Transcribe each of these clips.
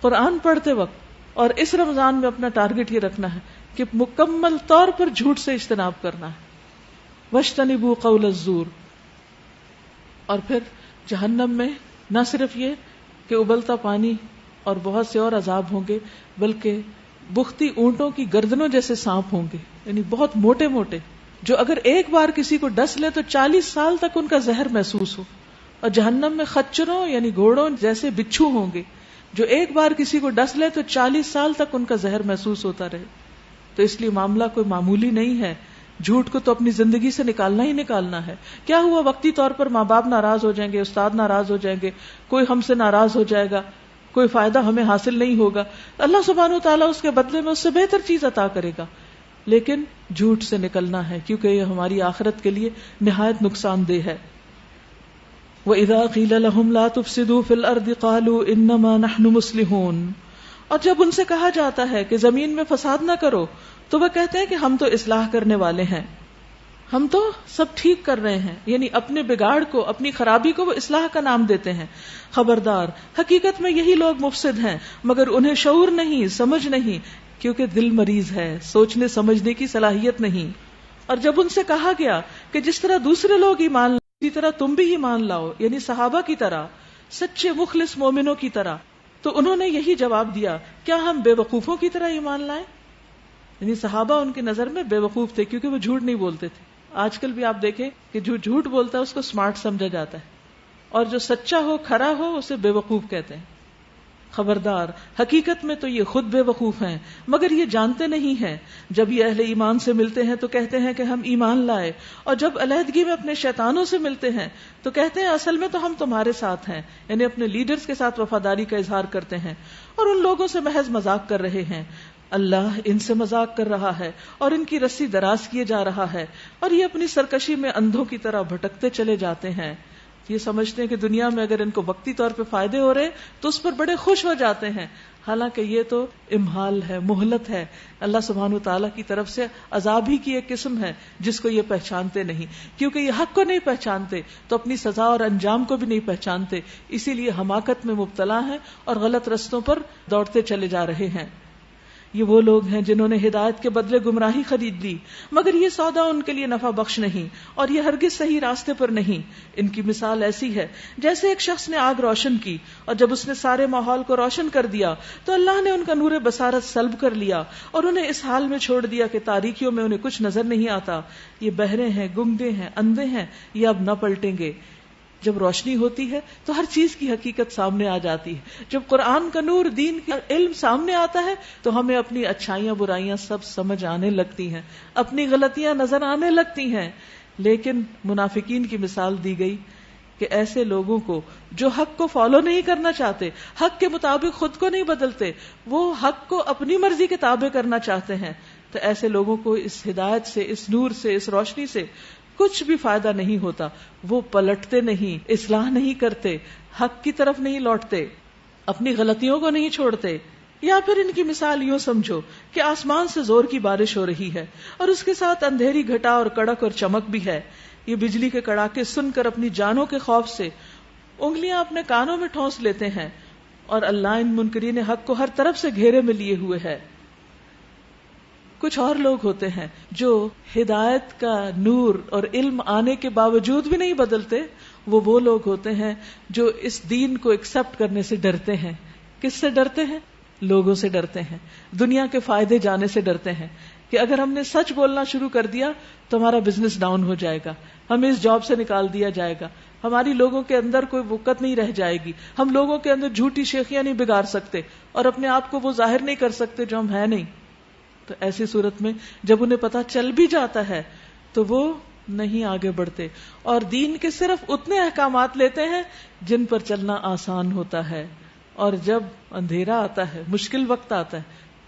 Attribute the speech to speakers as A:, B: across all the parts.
A: قرآن پڑھتے وقت اور اس رمضان میں اپنا ٹارگٹ یہ رکھنا ہے کہ مکمل طور پر جھوٹ سے اجتناب کرنا ہے. وَاجْتَنِبُوا قَوْلَ الزُّورِ. اور پھر جہنم میں نہ صرف یہ کہ ابلتا پانی اور بہت سے اور عذاب ہوں گے، بلکہ بختی اونٹوں کی گردنوں جیسے سانپ ہوں گے، یعنی بہت موٹے موٹے، جو اگر ایک بار کسی کو ڈس لے تو 40 سال تک ان کا زہر محسوس ہو. اور جہنم میں خچروں یعنی گھوڑوں جیسے بچھو ہوں گے، جو ایک بار کسی کو ڈس لے تو 40 سال تک ان کا زہر محسوس ہوتا رہے. تو اس لیے معاملہ کوئی معمولی نہیں ہے. جھوٹ کو تو اپنی زندگی سے نکالنا ہی نکالنا ہے. کیا ہوا وقتی طور پر ماں باپ ناراض ہو جائیں گے، استاد ناراض ہو جائیں گے، کوئی ہم سے ناراض ہو جائے گا، کوئی فائدہ ہمیں حاصل نہیں ہوگا، اللہ سبحانہ وتعالیٰ اس کے بدلے میں اس سے بہتر چیز عطا کرے گا. لیکن جھوٹ سے نکلنا ہے کیونکہ یہ ہماری آخرت کے لیے نہایت نقصان دہ ہے. وَإِذَا قِيلَ لَهُمْ لَا تُفْسِدُوا فِي الْأَرْضِ قَالُوا إِنَّمَا نَحْنُ مُصْلِحُونَ. اور جب ان سے کہا جاتا ہے کہ زمین میں فساد نہ کرو تو وہ کہتے ہیں کہ ہم تو اصلاح کرنے والے ہیں، ہم تو سب ٹھیک کر رہے ہیں، یعنی اپنے بگاڑ کو، اپنی خرابی کو وہ اصلاح کا نام دیتے ہیں. خبردار، حقیقت میں یہی لوگ مفسد ہیں مگر انہیں شعور نہیں، سمجھ نہیں، کیونکہ دل مریض ہے، سوچنے سمجھنے کی صلاحیت نہیں. اور جب ان سے کہا گیا کہ جس طرح دوسرے لوگ ایمان اسی طرح تم بھی ایمان لاؤ، یعنی صحابہ کی طرح، سچے مخلص مومنوں کی طرح، تو انہوں نے یہی جواب دیا، کیا ہم بے وقوفوں کی طرح ایمان لائیں؟ یعنی صحابہ ان کی نظر میں بے وقوف تھے کیونکہ وہ جھوٹ نہیں بولتے تھے. آج کل بھی آپ دیکھیں کہ جو جھوٹ بولتا ہے اس کو سمارٹ سمجھا جاتا ہے، اور جو سچا ہو، کھرا ہو، اسے بے وقوف کہتے ہیں. خبردار، حقیقت میں تو یہ خود بے وقوف ہیں مگر یہ جانتے نہیں ہیں. جب یہ اہل ایمان سے ملتے ہیں تو کہتے ہیں کہ ہم ایمان لائے، اور جب علیحدگی میں اپنے شیطانوں سے ملتے ہیں تو کہتے ہیں اصل میں تو ہم تمہارے ساتھ ہیں، یعنی اپنے لیڈرز کے ساتھ وفاداری کا اظہار کرتے ہیں اور ان لوگوں سے محض مذاق کر رہے ہیں. اللہ ان سے مذاق کر رہا ہے اور ان کی رسی دراز کیے جا رہا ہے، اور یہ اپنی سرکشی میں اندھوں کی طرح بھٹکتے چلے جاتے ہیں. یہ سمجھتے ہیں کہ دنیا میں اگر ان کو وقتی طور پہ فائدے ہو رہے تو اس پر بڑے خوش ہو جاتے ہیں، حالانکہ یہ تو امہال ہے، مہلت ہے، اللہ سبحانہ وتعالیٰ کی طرف سے عذاب ہی کی ایک قسم ہے جس کو یہ پہچانتے نہیں. کیونکہ یہ حق کو نہیں پہچانتے تو اپنی سزا اور انجام کو بھی نہیں پہچانتے، اسی لیے حماقت میں مبتلا ہیں اور غلط رستوں پر دوڑتے چلے جا رہے ہیں. یہ وہ لوگ ہیں جنہوں نے ہدایت کے بدلے گمراہی خرید لی، مگر یہ سودا ان کے لیے نفع بخش نہیں اور یہ ہرگز صحیح راستے پر نہیں. ان کی مثال ایسی ہے جیسے ایک شخص نے آگ روشن کی، اور جب اس نے سارے ماحول کو روشن کر دیا تو اللہ نے ان کا نور بصارت سلب کر لیا اور انہیں اس حال میں چھوڑ دیا کہ تاریکیوں میں انہیں کچھ نظر نہیں آتا. یہ بہرے ہیں، گنگے ہیں، اندھے ہیں، یہ اب نہ پلٹیں گے. جب روشنی ہوتی ہے تو ہر چیز کی حقیقت سامنے آ جاتی ہے. جب قرآن کا نور، دین کا علم سامنے آتا ہے تو ہمیں اپنی اچھائیاں برائیاں سب سمجھ آنے لگتی ہیں، اپنی غلطیاں نظر آنے لگتی ہیں. لیکن منافقین کی مثال دی گئی کہ ایسے لوگوں کو جو حق کو فالو نہیں کرنا چاہتے، حق کے مطابق خود کو نہیں بدلتے، وہ حق کو اپنی مرضی کے تابع کرنا چاہتے ہیں، تو ایسے لوگوں کو اس ہدایت سے، اس نور سے، اس روشنی سے کچھ بھی فائدہ نہیں ہوتا. وہ پلٹتے نہیں، اصلاح نہیں کرتے، حق کی طرف نہیں لوٹتے، اپنی غلطیوں کو نہیں چھوڑتے. یا پھر ان کی مثال یوں سمجھو کہ آسمان سے زور کی بارش ہو رہی ہے اور اس کے ساتھ اندھیری گھٹا اور کڑک اور چمک بھی ہے. یہ بجلی کے کڑاکے سن کر اپنی جانوں کے خوف سے انگلیاں اپنے کانوں میں ٹھونس لیتے ہیں، اور اللہ ان منکرین حق کو ہر طرف سے گھیرے میں لیے ہوئے ہے. کچھ اور لوگ ہوتے ہیں جو ہدایت کا نور اور علم آنے کے باوجود بھی نہیں بدلتے. وہ لوگ ہوتے ہیں جو اس دین کو ایکسپٹ کرنے سے ڈرتے ہیں. کس سے ڈرتے ہیں؟ لوگوں سے ڈرتے ہیں، دنیا کے فائدے جانے سے ڈرتے ہیں کہ اگر ہم نے سچ بولنا شروع کر دیا تو ہمارا بزنس ڈاؤن ہو جائے گا، ہمیں اس جاب سے نکال دیا جائے گا، ہماری لوگوں کے اندر کوئی وقت نہیں رہ جائے گی، ہم لوگوں کے اندر جھوٹی شیخیاں نہیں بگاڑ سکتے اور اپنے آپ کو وہ ظاہر نہیں کر سکتے جو ہم ہیں نہیں. تو ایسی صورت میں جب انہیں پتہ چل بھی جاتا ہے تو وہ نہیں آگے بڑھتے اور دین کے صرف اتنے احکامات لیتے ہیں جن پر چلنا آسان ہوتا ہے، اور جب اندھیرا آتا ہے، مشکل وقت آتا ہے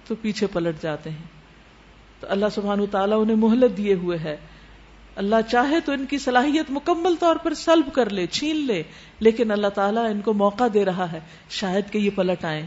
A: تو پیچھے پلٹ جاتے ہیں. تو اللہ سبحانہ وتعالیٰ انہیں مہلت دیے ہوئے ہے. اللہ چاہے تو ان کی صلاحیت مکمل طور پر سلب کر لے، چھین لے، لیکن اللہ تعالیٰ ان کو موقع دے رہا ہے، شاید کہ یہ پلٹ آئیں.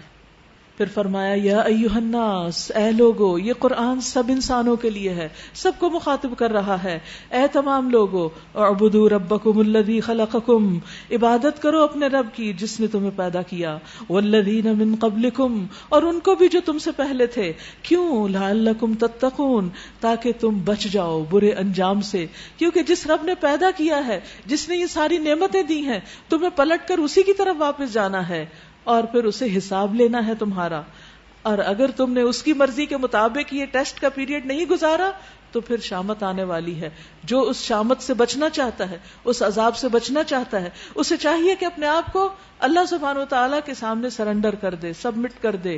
A: پھر فرمایا یا ایھا الناس، اے لوگو، یہ قرآن سب انسانوں کے لیے ہے، سب کو مخاطب کر رہا ہے، اے تمام لوگو، اعبدوا ربکم الذی خلقکم، عبادت کرو اپنے رب کی جس نے تمہیں پیدا کیا، والذین من قبلکم، اور ان کو بھی جو تم سے پہلے تھے، کیوں؟ لعلکم تتقون، تاکہ تم بچ جاؤ برے انجام سے، کیونکہ جس رب نے پیدا کیا ہے، جس نے یہ ساری نعمتیں دی ہیں، تمہیں پلٹ کر اسی کی طرف واپس جانا ہے اور پھر اسے حساب لینا ہے تمہارا. اور اگر تم نے اس کی مرضی کے مطابق یہ ٹیسٹ کا پیریڈ نہیں گزارا تو پھر شامت آنے والی ہے. جو اس شامت سے بچنا چاہتا ہے، اس عذاب سے بچنا چاہتا ہے، اسے چاہیے کہ اپنے آپ کو اللہ سبحانہ و تعالیٰ کے سامنے سرنڈر کر دے، سبمٹ کر دے،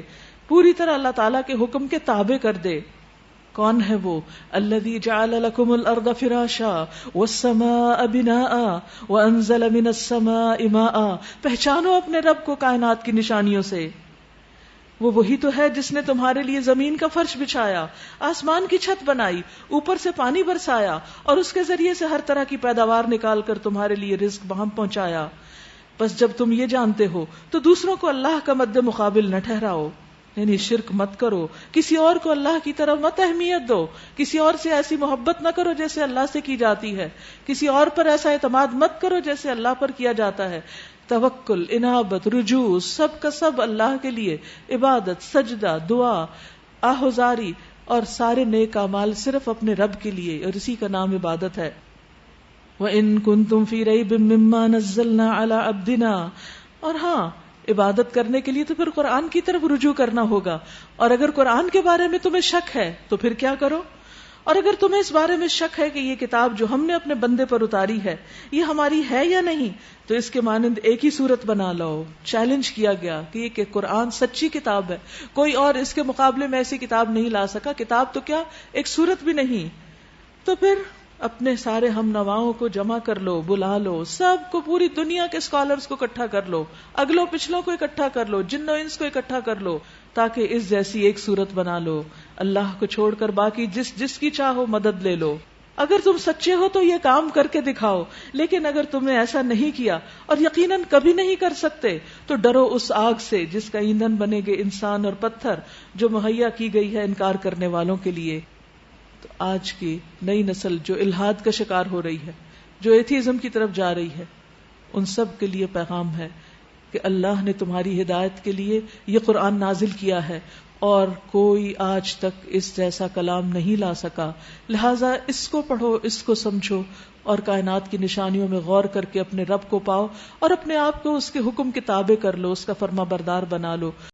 A: پوری طرح اللہ تعالیٰ کے حکم کے تابع کر دے. کون ہے وہ؟ الذی جعل لکم الارض فراشا والسماء بناء وانزل من السماء ماء. پہچانو اپنے رب کو کائنات کی نشانیوں سے. وہ وہی تو ہے جس نے تمہارے لیے زمین کا فرش بچھایا، آسمان کی چھت بنائی، اوپر سے پانی برسایا اور اس کے ذریعے سے ہر طرح کی پیداوار نکال کر تمہارے لیے رزق وہاں پہنچایا. بس جب تم یہ جانتے ہو تو دوسروں کو اللہ کا مد مقابل نہ ٹھہراؤ، یعنی شرک مت کرو، کسی اور کو اللہ کی طرف مت اہمیت دو، کسی اور سے ایسی محبت نہ کرو جیسے اللہ سے کی جاتی ہے، کسی اور پر ایسا اعتماد مت کرو جیسے اللہ پر کیا جاتا ہے. توکل، انابت، رجوع، سب کا سب اللہ کے لیے، عبادت، سجدہ، دعا، آہوزاری اور سارے نیک اعمال صرف اپنے رب کے لیے، اور اسی کا نام عبادت ہے. وَإِن كُنتُمْ فِي رَيْبٍ مِّمَّا نَزَّلْنَا عَلَىٰ عَبْدِنَا، اور ہاں عبادت کرنے کے لیے تو پھر قرآن کی طرف رجوع کرنا ہوگا. اور اگر قرآن کے بارے میں تمہیں شک ہے تو پھر کیا کرو؟ اور اگر تمہیں اس بارے میں شک ہے کہ یہ کتاب جو ہم نے اپنے بندے پر اتاری ہے یہ ہماری ہے یا نہیں، تو اس کے مانند ایک ہی صورت بنا لو. چیلنج کیا گیا کہ یہ کہ قرآن سچی کتاب ہے، کوئی اور اس کے مقابلے میں ایسی کتاب نہیں لا سکا. کتاب تو کیا، ایک صورت بھی نہیں. تو پھر اپنے سارے ہم نواؤں کو جمع کر لو، بلا لو، سب کو، پوری دنیا کے اسکالرز کو اکٹھا کر لو، اگلوں پچھلوں کو اکٹھا کر لو، جن و انس کو اکٹھا کر لو، تاکہ اس جیسی ایک صورت بنا لو. اللہ کو چھوڑ کر باقی جس کی چاہو مدد لے لو. اگر تم سچے ہو تو یہ کام کر کے دکھاؤ، لیکن اگر تم نے ایسا نہیں کیا اور یقیناً کبھی نہیں کر سکتے تو ڈرو اس آگ سے جس کا ایندھن بنے گے انسان اور پتھر، جو مہیا کی گئی ہے انکار کرنے والوں کے لیے. تو آج کی نئی نسل جو الحاد کا شکار ہو رہی ہے، جو ایتھیزم کی طرف جا رہی ہے، ان سب کے لیے پیغام ہے کہ اللہ نے تمہاری ہدایت کے لیے یہ قرآن نازل کیا ہے اور کوئی آج تک اس جیسا کلام نہیں لا سکا. لہٰذا اس کو پڑھو، اس کو سمجھو اور کائنات کی نشانیوں میں غور کر کے اپنے رب کو پاؤ اور اپنے آپ کو اس کے حکم کے تابع کر لو، اس کا فرما بردار بنا لو.